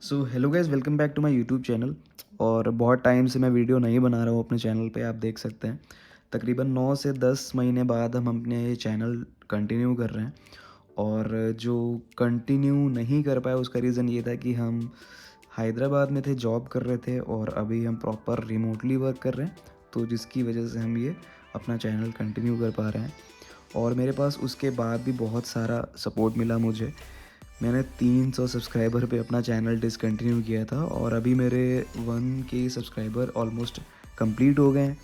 So hello guys, welcome back to my YouTube channel. और बहुत time से मैं वीडियो नहीं बना रहा हूँ अपने चैनल पे, आप देख सकते हैं। तकरीबन 9 से 10 महीने बाद हम अपने ये चैनल कंटिन्यू कर रहे हैं। और जो कंटिन्यू नहीं कर पाए उसका रीज़न ये था कि हम हैदराबाद में थे, जॉब कर रहे थे, और अभी हम प्रॉपर रिमोटली वर्क कर रहे हैं। तो जिसकी वजह से हम ये अपना चैनल कंटिन्यू कर पा रहे हैं। और मेरे पास उसके बाद भी बहुत सारा सपोर्ट मिला मुझे। मैंने 300 सब्सक्राइबर पे अपना चैनल डिसकंटिन्यू किया था, और अभी मेरे 1K सब्सक्राइबर ऑलमोस्ट कंप्लीट हो गए हैं।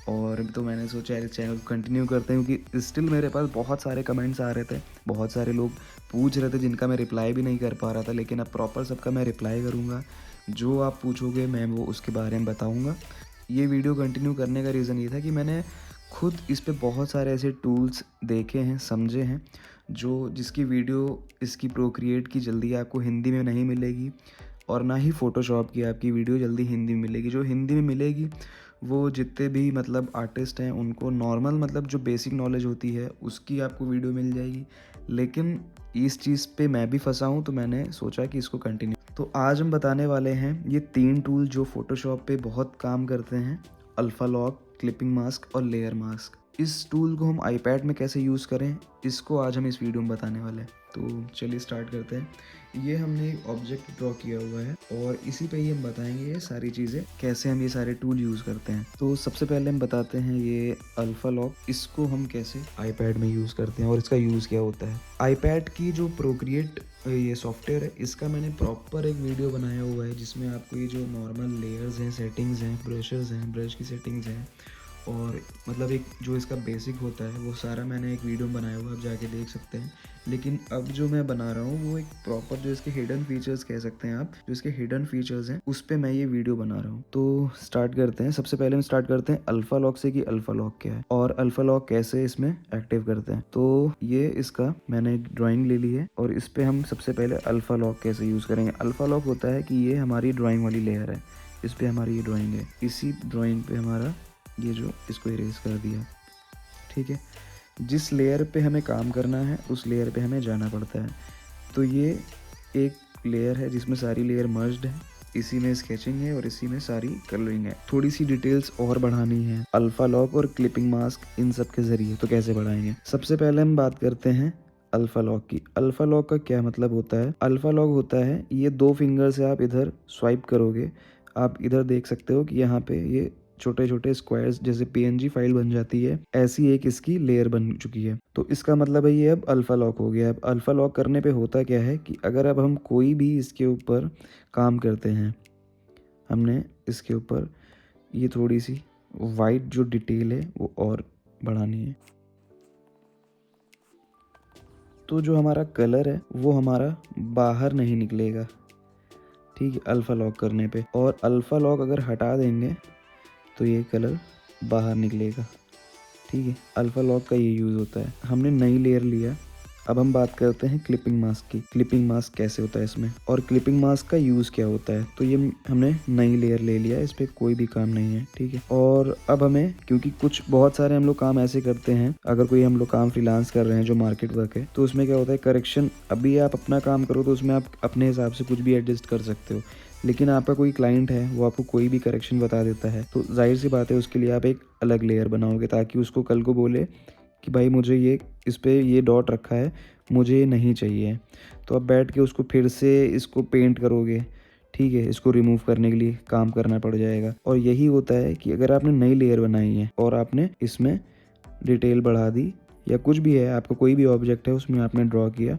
और तो मैंने सोचा यार चैनल कंटिन्यू करते हैं, क्योंकि स्टिल मेरे पास बहुत सारे कमेंट्स आ रहे थे, बहुत सारे लोग पूछ रहे थे जिनका मैं रिप्लाई भी नहीं कर पा रहा था। लेकिन अब प्रॉपर सबका मैं रिप्लाई करूँगा। जो आप पूछोगे मैं वो उसके बारे में बताऊँगा। ये वीडियो कंटिन्यू करने का रीज़न ये था कि मैंने खुद इस पे बहुत सारे ऐसे टूल्स देखे हैं, समझे हैं, जो जिसकी वीडियो इसकी प्रोक्रिएट की जल्दी आपको हिंदी में नहीं मिलेगी, और ना ही फ़ोटोशॉप की आपकी वीडियो जल्दी हिंदी में मिलेगी। जो हिंदी में मिलेगी वो जितने भी मतलब आर्टिस्ट हैं उनको नॉर्मल मतलब जो बेसिक नॉलेज होती है उसकी आपको वीडियो मिल जाएगी। लेकिन इस चीज़ पे मैं भी फंसा हूँ, तो मैंने सोचा कि इसको कंटिन्यू। तो आज हम बताने वाले हैं ये 3 टूल जो फ़ोटोशॉप पे बहुत काम करते हैं: अल्फ़ा लॉक, क्लिपिंग मास्क और लेयर मास्क। इस टूल को हम आईपैड में कैसे यूज़ करें, इसको आज हम इस वीडियो में बताने वाले हैं। तो चलिए स्टार्ट करते हैं। ये हमने एक ऑब्जेक्ट ड्रॉ किया हुआ है, और इसी पे ही हम बताएंगे ये सारी चीज़ें कैसे हम ये सारे टूल यूज़ करते हैं। तो सबसे पहले हम बताते हैं ये अल्फ़ा लॉक, इसको हम कैसे आईपैड में यूज़ करते हैं और इसका यूज़ क्या होता है। आईपैड की जो प्रोक्रिएट ये सॉफ्टवेयर है, इसका मैंने प्रॉपर एक वीडियो बनाया हुआ है, जिसमें आपको ये जो नॉर्मल लेयर्स हैं, सेटिंग्स हैं, ब्रशेज़ हैं, ब्रश की सेटिंग्स हैं, और मतलब एक जो इसका बेसिक होता है वो सारा मैंने एक वीडियो में बनाया हुआ है, आप जाके देख सकते हैं। लेकिन अब जो मैं बना रहा हूँ वो एक प्रॉपर जो इसके हिडन फीचर्स कह सकते हैं आप, जो इसके हिडन फीचर्स हैं उस पे मैं ये वीडियो बना रहा हूँ। तो स्टार्ट करते हैं। सबसे पहले हम स्टार्ट करते हैं अल्फ़ा लॉक से कि अल्फ़ा लॉक क्या है और अल्फ़ा लॉक कैसे इसमें एक्टिव करते हैं। तो ये इसका मैंने ड्राइंग ले ली है, और इस पर हम सबसे पहले अल्फ़ा लॉक कैसे यूज़ करेंगे। अल्फ़ा लॉक होता है कि ये हमारी ड्राइंग वाली लेयर है, इस पर हमारी ये ड्राइंग है, इसी ड्राइंग पे हमारा ये जो इसको इरेज कर दिया। ठीक है, जिस लेयर पे हमें काम करना है उस लेयर पे हमें जाना पड़ता है। तो ये एक लेयर है जिसमें सारी लेयर मर्ज्ड है, इसी में स्केचिंग है और इसी में सारी कलरिंग है। थोड़ी सी डिटेल्स और बढ़ानी है अल्फ़ा लॉक और क्लिपिंग मास्क इन सब के जरिए, तो कैसे बढ़ाएंगे। सबसे पहले हम बात करते हैं अल्फ़ा लॉक की। अल्फ़ा लॉक का क्या मतलब होता है। अल्फ़ा लॉक होता है ये 2 फिंगर से आप इधर स्वाइप करोगे, आप इधर देख सकते हो कि यहाँ पे ये छोटे छोटे स्क्वायर्स जैसे पीएनजी फाइल बन जाती है, ऐसी एक इसकी लेयर बन चुकी है। तो इसका मतलब है ये अब अल्फ़ा लॉक हो गया। अब अल्फ़ा लॉक करने पे होता क्या है कि अगर अब हम कोई भी इसके ऊपर काम करते हैं, हमने इसके ऊपर ये थोड़ी सी वाइट जो डिटेल है वो और बढ़ानी है, तो जो हमारा कलर है वो हमारा बाहर नहीं निकलेगा। ठीक है, अल्फ़ा लॉक करने पे। और अल्फ़ा लॉक अगर हटा देंगे तो ये कलर बाहर निकलेगा। ठीक है, अल्फ़ा लॉक का ये यूज़ होता है। हमने नई लेयर लिया। अब हम बात करते हैं क्लिपिंग मास्क की। क्लिपिंग मास्क कैसे होता है इसमें, और क्लिपिंग मास्क का यूज़ क्या होता है। तो ये हमने नई लेयर ले लिया, इस पर कोई भी काम नहीं है। ठीक है, और अब हमें, क्योंकि कुछ बहुत सारे हम लोग काम ऐसे करते हैं, अगर कोई हम लोग काम फ्रीलांस कर रहे हैं जो मार्केट वर्क है, तो उसमें क्या होता है करेक्शन, अभी आप अपना काम करो तो उसमें आप अपने हिसाब से कुछ भी एडजस्ट कर सकते हो। लेकिन आपका कोई क्लाइंट है, वो आपको कोई भी करेक्शन बता देता है, तो जाहिर सी बात है उसके लिए आप एक अलग लेयर बनाओगे, ताकि उसको कल को बोले कि भाई मुझे ये इस पे ये डॉट रखा है, मुझे ये नहीं चाहिए। तो आप बैठ के उसको फिर से इसको पेंट करोगे। ठीक है, इसको रिमूव करने के लिए काम करना पड़ जाएगा। और यही होता है कि अगर आपने नई लेयर बनाई है और आपने इसमें डिटेल बढ़ा दी, या कुछ भी है आपका कोई भी ऑब्जेक्ट है उसमें आपने ड्रॉ किया,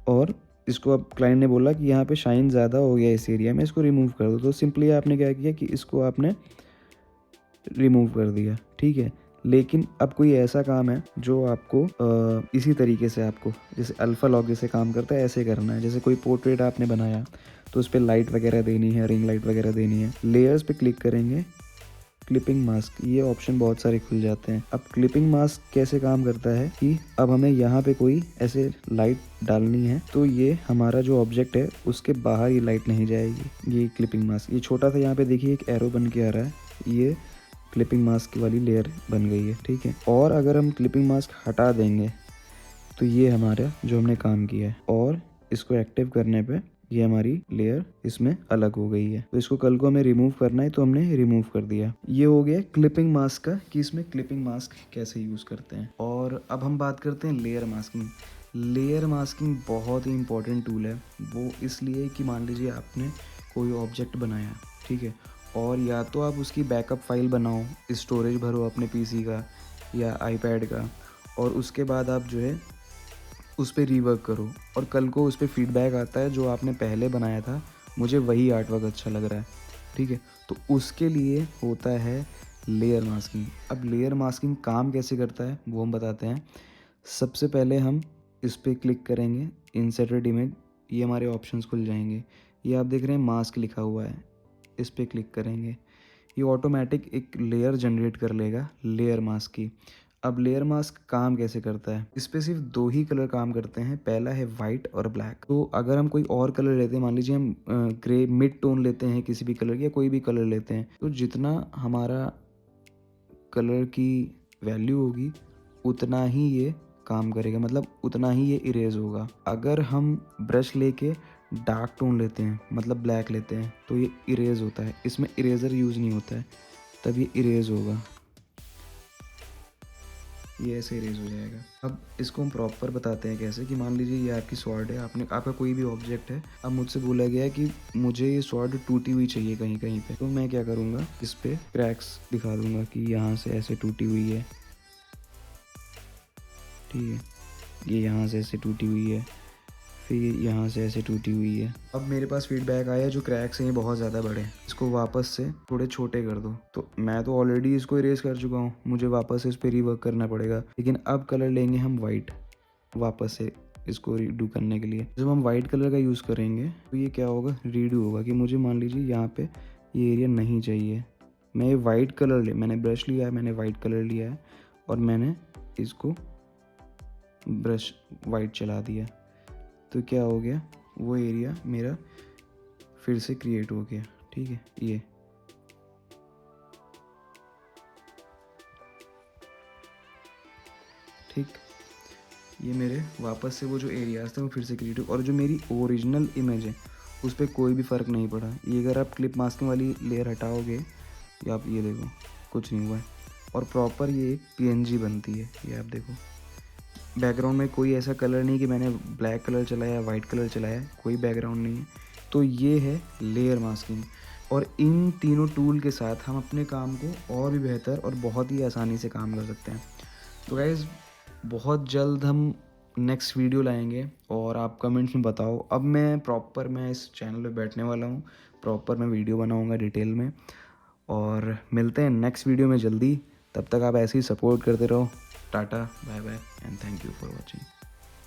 और इसको अब क्लाइंट ने बोला कि यहाँ पे शाइन ज़्यादा हो गया इस एरिया में, इसको रिमूव कर दो, तो सिंपली आपने क्या किया कि इसको आपने रिमूव कर दिया। ठीक है, लेकिन अब कोई ऐसा काम है जो आपको इसी तरीके से, आपको जैसे अल्फ़ा लॉक जैसे काम करता है ऐसे करना है। जैसे कोई पोर्ट्रेट आपने बनाया तो उस पर लाइट वगैरह देनी है, रिंग लाइट वगैरह देनी है। लेयर्स पे क्लिक करेंगे, क्लिपिंग मास्क, ये ऑप्शन बहुत सारे खुल जाते हैं। अब क्लिपिंग मास्क कैसे काम करता है कि अब हमें यहाँ पे कोई ऐसे लाइट डालनी है, तो ये हमारा जो ऑब्जेक्ट है उसके बाहर ये लाइट नहीं जाएगी। ये क्लिपिंग मास्क, ये छोटा सा यहाँ पे देखिए एक एरो बन के आ रहा है, ये क्लिपिंग मास्क वाली लेयर बन गई है। ठीक है, और अगर हम क्लिपिंग मास्क हटा देंगे तो ये हमारा जो हमने काम किया है, और इसको एक्टिव करने पे ये हमारी लेयर इसमें अलग हो गई है। तो इसको कल को हमें रिमूव करना है तो हमने रिमूव कर दिया। ये हो गया क्लिपिंग मास्क का कि इसमें क्लिपिंग मास्क कैसे यूज़ करते हैं। और अब हम बात करते हैं लेयर मास्किंग। लेयर मास्किंग बहुत ही इंपॉर्टेंट टूल है। वो इसलिए कि मान लीजिए आपने कोई ऑब्जेक्ट बनाया, ठीक है, और या तो आप उसकी बैकअप फाइल बनाओ, स्टोरेज भरो अपने पीसी का या आईपैड का, और उसके बाद आप जो है उस पे रीवर्क करो और कल को उस पे फीडबैक आता है जो आपने पहले बनाया था, मुझे वही आर्टवर्क अच्छा लग रहा है, ठीक है, तो उसके लिए होता है लेयर मास्किंग। अब लेयर मास्किंग काम कैसे करता है वो हम बताते हैं। सबसे पहले हम इस पे क्लिक करेंगे, इंसर्टेड इमेज, ये हमारे ऑप्शंस खुल जाएंगे। ये आप देख रहे हैं मास्क लिखा हुआ है, इस पे क्लिक करेंगे, ये ऑटोमेटिक एक लेयर जनरेट कर लेगा लेयर मास्क की। अब लेयर मास्क काम कैसे करता है, इस पे सिर्फ दो ही कलर काम करते हैं, पहला है वाइट और ब्लैक। तो अगर हम कोई और कलर लेते हैं, मान लीजिए हम ग्रे मिड टोन लेते हैं किसी भी कलर की या कोई भी कलर लेते हैं, तो जितना हमारा कलर की वैल्यू होगी उतना ही ये काम करेगा, मतलब उतना ही ये इरेज होगा। अगर हम ब्रश लेके डार्क टोन लेते हैं, मतलब ब्लैक लेते हैं, तो ये इरेज होता है, इसमें इरेजर यूज़ नहीं होता है, तब ये इरेज होगा, ये ऐसे इरेज हो जाएगा। अब इसको हम प्रॉपर बताते हैं कैसे, कि मान लीजिए ये आपकी स्वॉर्ड है, आपका कोई भी ऑब्जेक्ट है, अब मुझसे बोला गया है कि मुझे ये स्वॉर्ड टूटी हुई चाहिए कहीं कहीं पे, तो मैं क्या करूँगा, इस पे क्रैक्स दिखा दूंगा कि यहाँ से ऐसे टूटी हुई है, ठीक है, ये यहाँ से ऐसे टूटी हुई है, फिर यहाँ से ऐसे टूटी हुई है। अब मेरे पास फीडबैक आया जो क्रैक्स हैं ये बहुत ज़्यादा बड़े हैं, इसको वापस से थोड़े छोटे कर दो। तो मैं तो ऑलरेडी इसको इरेज कर चुका हूँ, मुझे वापस से इस पर रीवर्क करना पड़ेगा। लेकिन अब कलर लेंगे हम वाइट, वापस से इसको रीडू करने के लिए। जब हम वाइट कलर का यूज़ करेंगे तो ये क्या होगा, रीडू होगा, कि मुझे मान लीजिए यहाँ पे ये एरिया नहीं चाहिए, मैं ये वाइट कलर मैंने ब्रश लिया है, मैंने वाइट कलर लिया है और मैंने इसको ब्रश वाइट चला दिया, तो क्या हो गया, वो एरिया मेरा फिर से क्रिएट हो गया, ठीक है। ये ठीक, ये मेरे वापस से वो जो एरियाज थे वो फिर से क्रिएट हो, और जो मेरी ओरिजिनल इमेज है उस पर कोई भी फ़र्क नहीं पड़ा। ये अगर आप क्लिप मास्किंग वाली लेयर हटाओगे या आप ये देखो कुछ नहीं हुआ है, और प्रॉपर ये एक पीएनजी बनती है। ये आप देखो बैकग्राउंड में कोई ऐसा कलर नहीं कि मैंने ब्लैक कलर चलाया, वाइट कलर चलाया, कोई बैकग्राउंड नहीं है। तो ये है लेयर मास्किंग, और इन तीनों टूल के साथ हम अपने काम को और भी बेहतर और बहुत ही आसानी से काम कर सकते हैं। तो गाइज़ बहुत जल्द हम नेक्स्ट वीडियो लाएंगे और आप कमेंट्स में बताओ। अब मैं इस चैनल पे बैठने वाला हूँ, प्रॉपर मैं वीडियो बनाऊँगा डिटेल में, और मिलते हैं नेक्स्ट वीडियो में जल्दी। तब तक आप ऐसे ही सपोर्ट करते रहो। Tata, bye bye and thank you for watching.